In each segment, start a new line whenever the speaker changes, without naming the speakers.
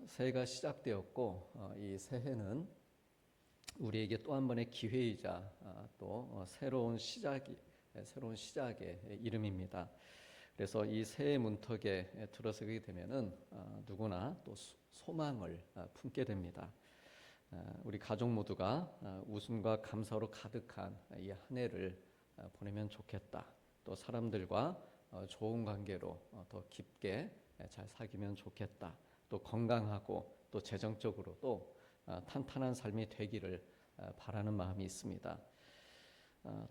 새해가 시작되었고 이 새해는 우리에게 또 한 번의 기회이자 또 새로운 시작의 이름입니다. 그래서 이 새해 문턱에 들어서게 되면은 누구나 또 소망을 품게 됩니다. 우리 가족 모두가 웃음과 감사로 가득한 이 한 해를 보내면 좋겠다. 또 사람들과 좋은 관계로 더 깊게 잘 사귀면 좋겠다. 또 건강하고 또 재정적으로도 탄탄한 삶이 되기를 바라는 마음이 있습니다.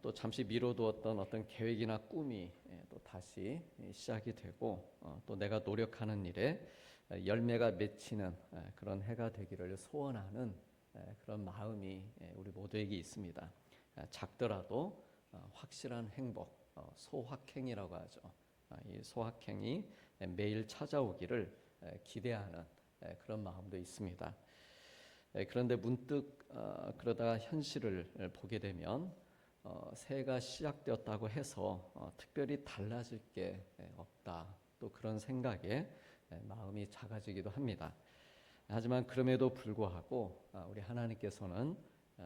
또 잠시 미뤄두었던 어떤 계획이나 꿈이 또 다시 시작이 되고 또 내가 노력하는 일에 열매가 맺히는 그런 해가 되기를 소원하는 그런 마음이 우리 모두에게 있습니다. 작더라도 확실한 행복, 소확행이라고 하죠. 이 소확행이 매일 찾아오기를 기대하는 그런 마음도 있습니다. 그런데 문득 그러다가 현실을 보게 되면 새해가 시작되었다고 해서 특별히 달라질 게 없다. 또 그런 생각에 마음이 작아지기도 합니다. 하지만 그럼에도 불구하고 우리 하나님께서는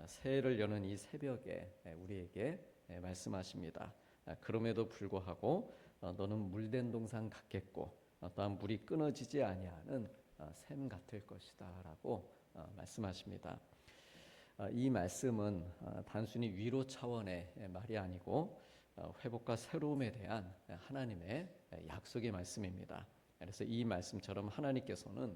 새해를 여는 이 새벽에 우리에게 말씀하십니다. 그럼에도 불구하고 너는 물된 동산 같겠고 또한 물이 끊어지지 아니하는 샘 같을 것이다라고 말씀하십니다. 이 말씀은 단순히 위로 차원의 말이 아니고 회복과 새로움에 대한 하나님의 약속의 말씀입니다. 그래서 이 말씀처럼 하나님께서는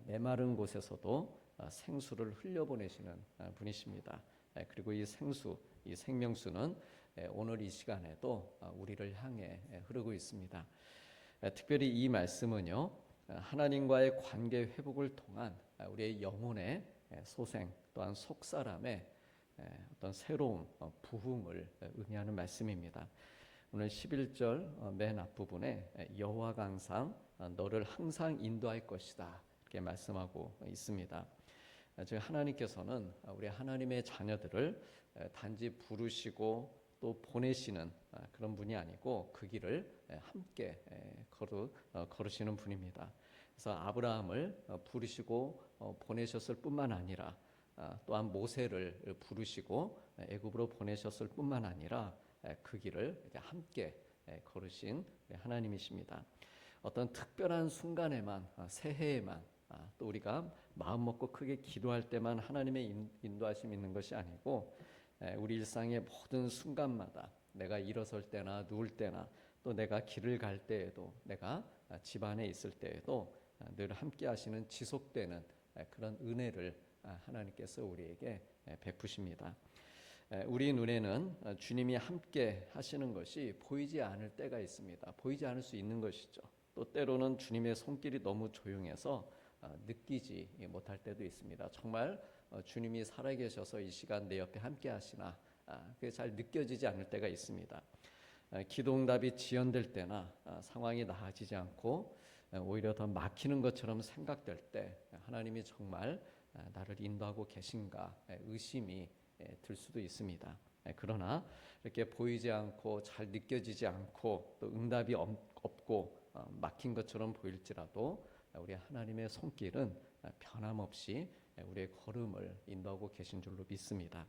메마른 곳에서도 생수를 흘려보내시는 분이십니다. 그리고 이 생수, 이 생명수는 오늘 이 시간에도 우리를 향해 흐르고 있습니다. 특별히 이 말씀은요, 하나님과의 관계 회복을 통한 우리의 영혼의 소생 또한 속사람의 어떤 새로운 부흥을 의미하는 말씀입니다. 오늘 11절 맨 앞부분에 여호와가 항상 너를 항상 인도할 것이다 이렇게 말씀하고 있습니다. 즉 하나님께서는 우리 하나님의 자녀들을 단지 부르시고 또 보내시는 그런 분이 아니고 그 길을 함께 걸으시는 분입니다. 그래서 아브라함을 부르시고 보내셨을 뿐만 아니라 또한 모세를 부르시고 애굽으로 보내셨을 뿐만 아니라 그 길을 함께 걸으신 하나님이십니다. 어떤 특별한 순간에만 새해에만 또 우리가 마음 먹고 크게 기도할 때만 하나님의 인도하심이 있는 것이 아니고 우리 일상의 모든 순간마다 내가 일어설 때나 누울 때나 또 내가 길을 갈 때에도 내가 집 안에 있을 때에도 늘 함께 하시는 지속되는 그런 은혜를 하나님께서 우리에게 베푸십니다. 우리 눈에는 주님이 함께 하시는 것이 보이지 않을 때가 있습니다. 보이지 않을 수 있는 것이죠. 또 때로는 주님의 손길이 너무 조용해서 느끼지 못할 때도 있습니다. 정말 주님이 살아계셔서 이 시간 내 옆에 함께 하시나 그게 잘 느껴지지 않을 때가 있습니다. 기도응답이 지연될 때나 상황이 나아지지 않고 오히려 더 막히는 것처럼 생각될 때 하나님이 정말 나를 인도하고 계신가 의심이 들 수도 있습니다. 그러나 이렇게 보이지 않고 잘 느껴지지 않고 또 응답이 없고 막힌 것처럼 보일지라도 우리 하나님의 손길은 변함없이 우리의 걸음을 인도하고 계신 줄로 믿습니다.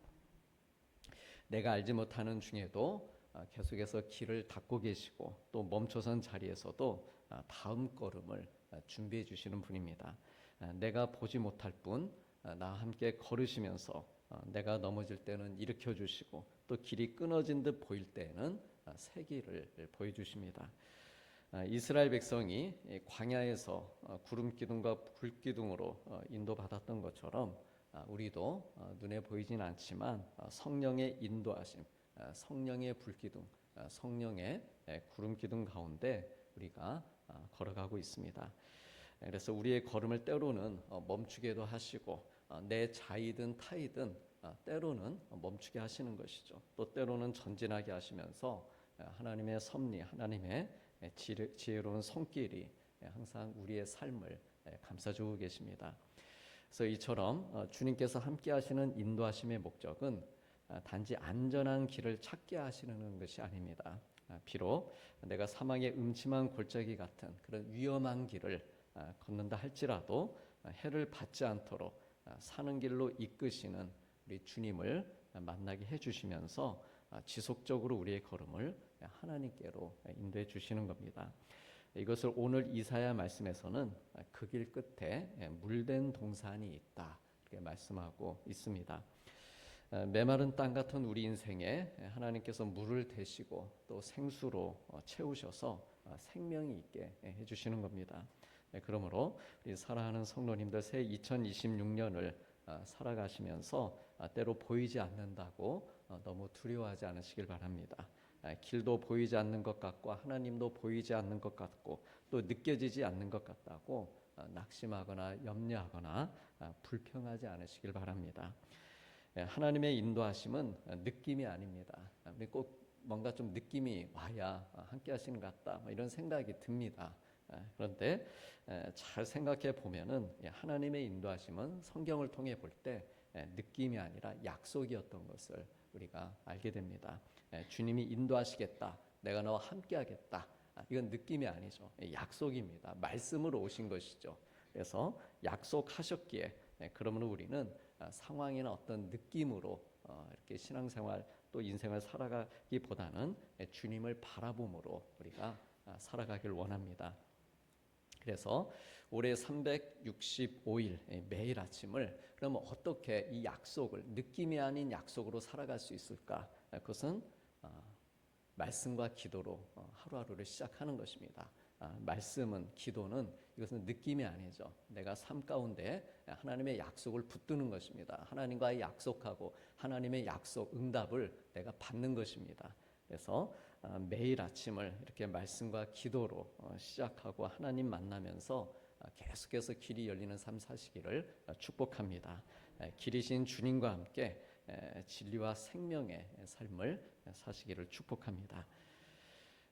내가 알지 못하는 중에도 계속해서 길을 닦고 계시고 또 멈춰선 자리에서도 다음 걸음을 준비해 주시는 분입니다. 내가 보지 못할 뿐 나와 함께 걸으시면서 내가 넘어질 때는 일으켜 주시고 또 길이 끊어진 듯 보일 때에는 새 길을 보여주십니다. 이스라엘 백성이 광야에서 구름 기둥과 불 기둥으로 인도받았던 것처럼 우리도 눈에 보이진 않지만 성령의 인도하심, 성령의 불기둥, 성령의 구름 기둥 가운데 우리가 걸어가고 있습니다. 그래서 우리의 걸음을 때로는 멈추게도 하시고 내 자이든 타이든 때로는 멈추게 하시는 것이죠. 또 때로는 전진하게 하시면서 하나님의 섭리, 하나님의 지혜로운 손길이 항상 우리의 삶을 감싸주고 계십니다. 그래서 이처럼 주님께서 함께 하시는 인도하심의 목적은 단지 안전한 길을 찾게 하시는 것이 아닙니다. 비록 내가 사망의 음침한 골짜기 같은 그런 위험한 길을 걷는다 할지라도 해를 받지 않도록 사는 길로 이끄시는 우리 주님을 만나게 해주시면서 지속적으로 우리의 걸음을 하나님께로 인도해 주시는 겁니다. 이것을 오늘 이사야 말씀에서는 그 길 끝에 물된 동산이 있다 이렇게 말씀하고 있습니다. 메마른 땅 같은 우리 인생에 하나님께서 물을 대시고 또 생수로 채우셔서 생명이 있게 해주시는 겁니다. 그러므로 우리 사랑하는 성도님들 새 2026년을 살아가시면서 때로 보이지 않는다고 너무 두려워하지 않으시길 바랍니다. 길도 보이지 않는 것 같고 하나님도 보이지 않는 것 같고 또 느껴지지 않는 것 같다고 낙심하거나 염려하거나 불평하지 않으시길 바랍니다. 하나님의 인도하심은 느낌이 아닙니다. 우리 꼭 뭔가 좀 느낌이 와야 함께 하시는 것 같다 이런 생각이 듭니다. 그런데 잘 생각해 보면은 하나님의 인도하심은 성경을 통해 볼 때 느낌이 아니라 약속이었던 것을 우리가 알게 됩니다. 주님이 인도하시겠다, 내가 너와 함께하겠다. 이건 느낌이 아니죠. 약속입니다. 말씀으로 오신 것이죠. 그래서 약속하셨기에 그러면 우리는 상황이나 어떤 느낌으로 이렇게 신앙생활 또 인생을 살아가기보다는 주님을 바라봄으로 우리가 살아가길 원합니다. 그래서 올해 365일 매일 아침을 그러면 어떻게 이 약속을 느낌이 아닌 약속으로 살아갈 수 있을까? 그것은 말씀과 기도로 하루하루를 시작하는 것입니다. 말씀은 기도는 이것은 느낌이 아니죠. 내가 삶 가운데 하나님의 약속을 붙드는 것입니다. 하나님과의 약속하고 하나님의 약속 응답을 내가 받는 것입니다. 그래서 매일 아침을 이렇게 말씀과 기도로 시작하고 하나님 만나면서 계속해서 길이 열리는 삶 사시기를 축복합니다. 길이신 주님과 함께 진리와 생명의 삶을 사시기를 축복합니다.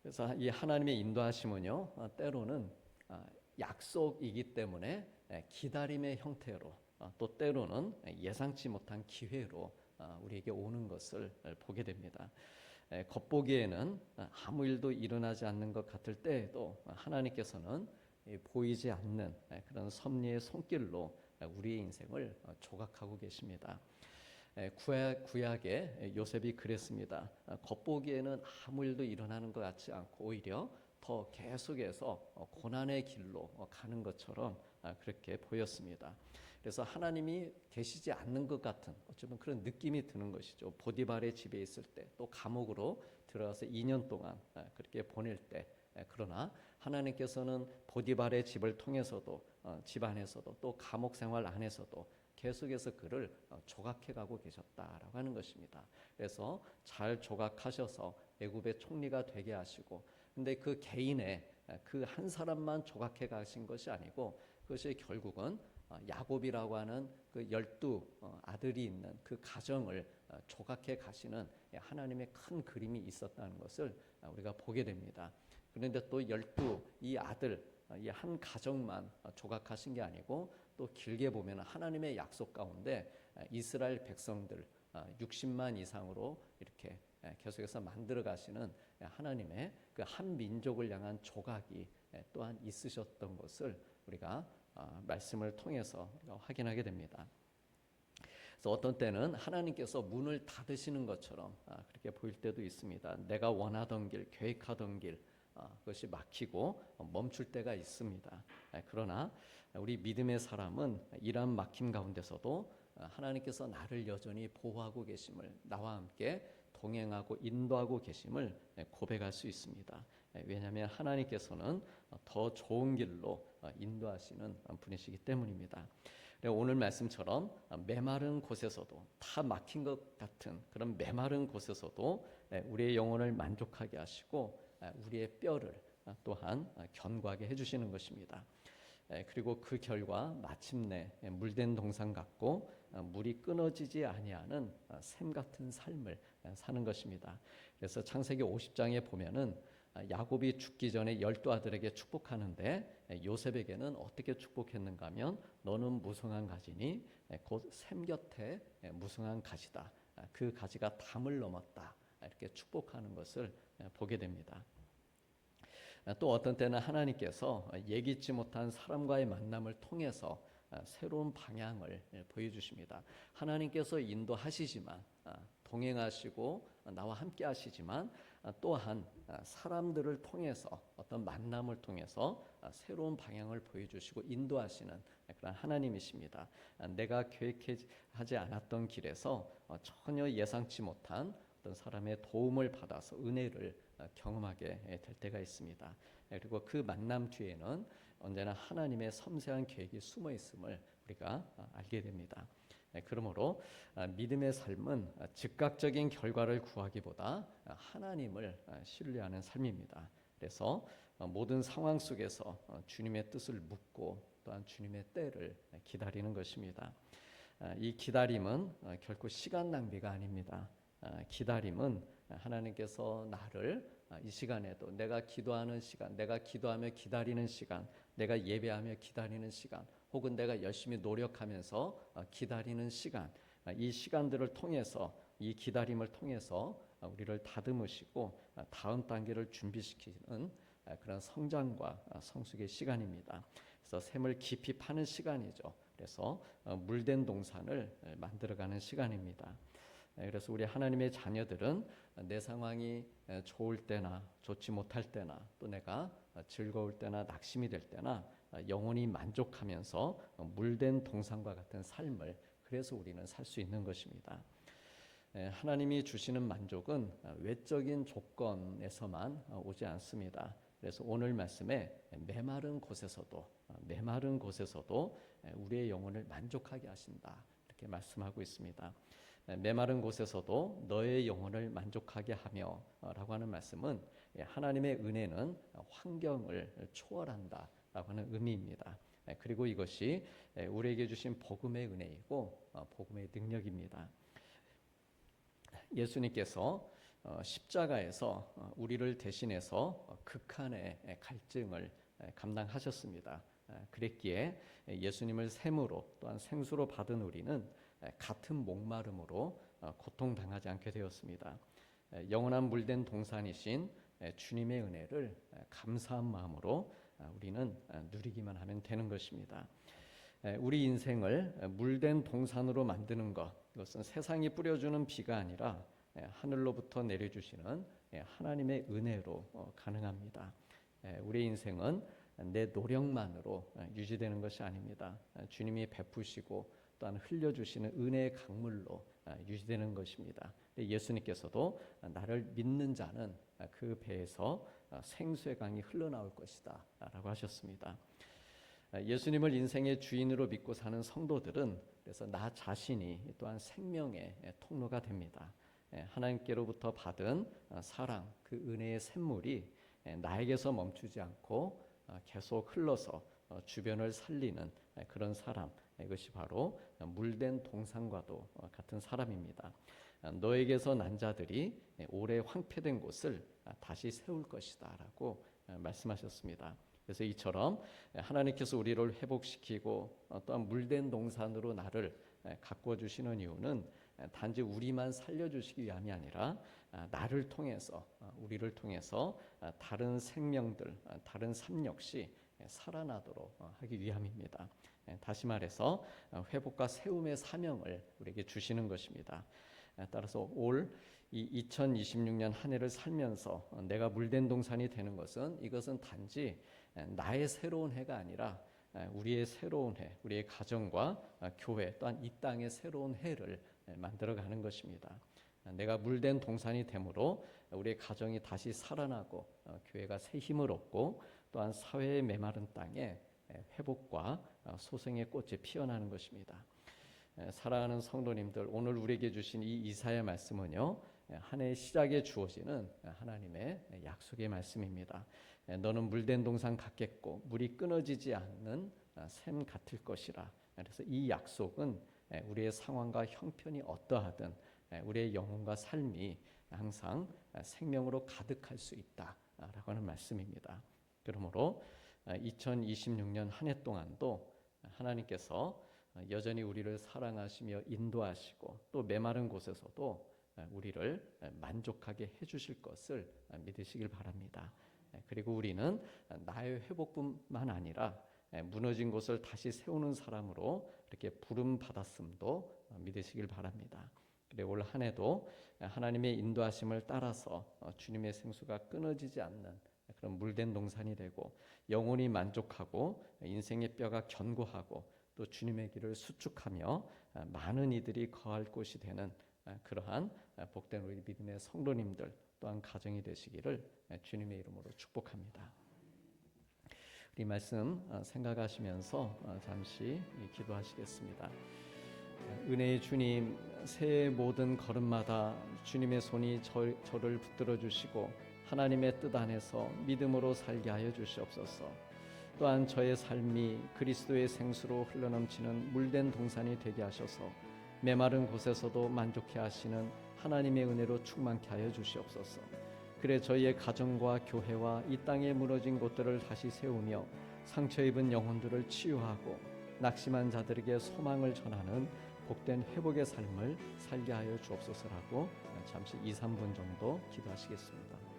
그래서 이 하나님의 인도하심은요, 때로는 약속이기 때문에 기다림의 형태로 또 때로는 예상치 못한 기회로 우리에게 오는 것을 보게 됩니다. 겉보기에는 아무 일도 일어나지 않는 것 같을 때에도 하나님께서는 보이지 않는 그런 섭리의 손길로 우리의 인생을 조각하고 계십니다. 구약의 요셉이 그랬습니다. 겉보기에는 아무 일도 일어나는 것 같지 않고 오히려 더 계속해서 고난의 길로 가는 것처럼 그렇게 보였습니다. 그래서 하나님이 계시지 않는 것 같은 어쩌면 그런 느낌이 드는 것이죠. 보디발의 집에 있을 때 또 감옥으로 들어가서 2년 동안 그렇게 보낼 때 그러나 하나님께서는 보디발의 집을 통해서도 집안에서도 또 감옥 생활 안에서도 계속해서 그를 조각해가고 계셨다라고 하는 것입니다. 그래서 잘 조각하셔서 애굽의 총리가 되게 하시고 근데 그 개인의 그 한 사람만 조각해 가신 것이 아니고 그것이 결국은 야곱이라고 하는 그 12 아들이 있는 그 가정을 조각해 가시는 하나님의 큰 그림이 있었다는 것을 우리가 보게 됩니다. 그런데 또 12 이 아들 이 한 가정만 조각하신 게 아니고 또 길게 보면 하나님의 약속 가운데 이스라엘 백성들 60만 이상으로 이렇게 계속해서 만들어 가시는 하나님의 그 한 민족을 향한 조각이 또한 있으셨던 것을 우리가 말씀을 통해서 확인하게 됩니다. 그래서 어떤 때는 하나님께서 문을 닫으시는 것처럼 그렇게 보일 때도 있습니다. 내가 원하던 길, 계획하던 길 그것이 막히고 멈출 때가 있습니다. 그러나 우리 믿음의 사람은 이러한 막힘 가운데서도 하나님께서 나를 여전히 보호하고 계심을 나와 함께 동행하고 인도하고 계심을 고백할 수 있습니다. 왜냐하면 하나님께서는 더 좋은 길로 인도하시는 분이시기 때문입니다. 오늘 말씀처럼 메마른 곳에서도 다 막힌 것 같은 그런 메마른 곳에서도 우리의 영혼을 만족하게 하시고 우리의 뼈를 또한 견고하게 해주시는 것입니다. 그리고 그 결과 마침내 물된 동산 같고 물이 끊어지지 아니하는 샘 같은 삶을 사는 것입니다. 그래서 창세기 50장에 보면은 야곱이 죽기 전에 12 아들에게 축복하는데 요셉에게는 어떻게 축복했는가 하면 너는 무성한 가지니 곧 샘 곁에 무성한 가지다. 그 가지가 담을 넘었다. 이렇게 축복하는 것을 보게 됩니다. 또 어떤 때는 하나님께서 예기치 못한 사람과의 만남을 통해서 새로운 방향을 보여주십니다. 하나님께서 인도하시지만 동행하시고 나와 함께 하시지만 또한 사람들을 통해서 어떤 만남을 통해서 새로운 방향을 보여주시고 인도하시는 그런 하나님이십니다. 내가 계획하지 않았던 길에서 전혀 예상치 못한 어떤 사람의 도움을 받아서 은혜를 경험하게 될 때가 있습니다. 그리고 그 만남 뒤에는 언제나 하나님의 섬세한 계획이 숨어 있음을 우리가 알게 됩니다. 그러므로 믿음의 삶은 즉각적인 결과를 구하기보다 하나님을 신뢰하는 삶입니다. 그래서 모든 상황 속에서 주님의 뜻을 묻고 또한 주님의 때를 기다리는 것입니다. 이 기다림은 결코 시간 낭비가 아닙니다. 기다림은 하나님께서 나를 이 시간에도 내가 기도하는 시간, 내가 기도하며 기다리는 시간, 내가 예배하며 기다리는 시간, 혹은 내가 열심히 노력하면서 기다리는 시간, 이 시간들을 통해서 이 기다림을 통해서 우리를 다듬으시고 다음 단계를 준비시키는 그런 성장과 성숙의 시간입니다. 그래서 샘을 깊이 파는 시간이죠. 그래서 물된 동산을 만들어가는 시간입니다. 그래서 우리 하나님의 자녀들은 내 상황이 좋을 때나 좋지 못할 때나 또 내가 즐거울 때나 낙심이 될 때나 영원히 만족하면서 물된 동산과 같은 삶을 그래서 우리는 살 수 있는 것입니다. 하나님이 주시는 만족은 외적인 조건에서만 오지 않습니다. 그래서 오늘 말씀에 메마른 곳에서도 우리의 영혼을 만족하게 하신다 이렇게 말씀하고 있습니다. 메마른 곳에서도 너의 영혼을 만족하게 하며 라고 하는 말씀은 하나님의 은혜는 환경을 초월한다 라고 하는 의미입니다. 그리고 이것이 우리에게 주신 복음의 은혜이고 복음의 능력입니다. 예수님께서 십자가에서 우리를 대신해서 극한의 갈증을 감당하셨습니다. 그랬기에 예수님을 샘으로 또한 생수로 받은 우리는 같은 목마름으로 고통당하지 않게 되었습니다. 영원한 물된 동산이신 주님의 은혜를 감사한 마음으로 우리는 누리기만 하면 되는 것입니다. 우리 인생을 물된 동산으로 만드는 것, 이것은 세상이 뿌려주는 비가 아니라 하늘로부터 내려주시는 하나님의 은혜로 가능합니다. 우리 인생은 내 노력만으로 유지되는 것이 아닙니다. 주님이 베푸시고 또한 흘려주시는 은혜의 강물로 유지되는 것입니다. 예수님께서도 나를 믿는 자는 그 배에서 생수의 강이 흘러나올 것이다 라고 하셨습니다. 예수님을 인생의 주인으로 믿고 사는 성도들은 그래서 나 자신이 또한 생명의 통로가 됩니다. 하나님께로부터 받은 사랑, 그 은혜의 샘물이 나에게서 멈추지 않고 계속 흘러서 주변을 살리는 그런 사람, 이것이 바로 물된 동산과도 같은 사람입니다. 너에게서 난 자들이 오래 황폐된 곳을 다시 세울 것이다 라고 말씀하셨습니다. 그래서 이처럼 하나님께서 우리를 회복시키고 또한 물된 동산으로 나를 가꾸어 주시는 이유는 단지 우리만 살려주시기 위함이 아니라 나를 통해서 우리를 통해서 다른 생명들, 다른 삶 역시 살아나도록 하기 위함입니다. 다시 말해서 회복과 세움의 사명을 우리에게 주시는 것입니다. 따라서 올 2026년 한 해를 살면서 내가 물된 동산이 되는 것은 이것은 단지 나의 새로운 해가 아니라 우리의 새로운 해, 우리의 가정과 교회 또한 이 땅의 새로운 해를 만들어가는 것입니다. 내가 물된 동산이 되므로 우리의 가정이 다시 살아나고 교회가 새 힘을 얻고 또한 사회의 메마른 땅에 회복과 소생의 꽃이 피어나는 것입니다. 사랑하는 성도님들, 오늘 우리에게 주신 이 이사야 말씀은요, 한 해의 시작에 주어지는 하나님의 약속의 말씀입니다. 너는 물된 동산 같겠고 물이 끊어지지 않는 샘 같을 것이라. 그래서 이 약속은 우리의 상황과 형편이 어떠하든 우리의 영혼과 삶이 항상 생명으로 가득할 수 있다라고 하는 말씀입니다. 그러므로 2026년 한 해 동안도 하나님께서 여전히 우리를 사랑하시며 인도하시고 또 메마른 곳에서도 우리를 만족하게 해주실 것을 믿으시길 바랍니다. 그리고 우리는 나의 회복뿐만 아니라 무너진 곳을 다시 세우는 사람으로 이렇게 부름 받았음도 믿으시길 바랍니다. 그리고 올 한 해도 하나님의 인도하심을 따라서 주님의 생수가 끊어지지 않는 그런 물된 동산이 되고 영혼이 만족하고 인생의 뼈가 견고하고 또 주님의 길을 수축하며 많은 이들이 거할 곳이 되는 그러한 복된 우리 믿음의 성도님들 또한 가정이 되시기를 주님의 이름으로 축복합니다. 우리 말씀 생각하시면서 잠시 기도하시겠습니다. 은혜의 주님, 새해 모든 걸음마다 주님의 손이 저를 붙들어 주시고 하나님의 뜻 안에서 믿음으로 살게 하여 주시옵소서. 또한 저의 삶이 그리스도의 생수로 흘러넘치는 물된 동산이 되게 하셔서 메마른 곳에서도 만족해 하시는 하나님의 은혜로 충만케 하여 주시옵소서. 그래 저희의 가정과 교회와 이 땅에 무너진 곳들을 다시 세우며 상처 입은 영혼들을 치유하고 낙심한 자들에게 소망을 전하는 복된 회복의 삶을 살게 하여 주옵소서라고 잠시 2-3분 정도 기도하시겠습니다.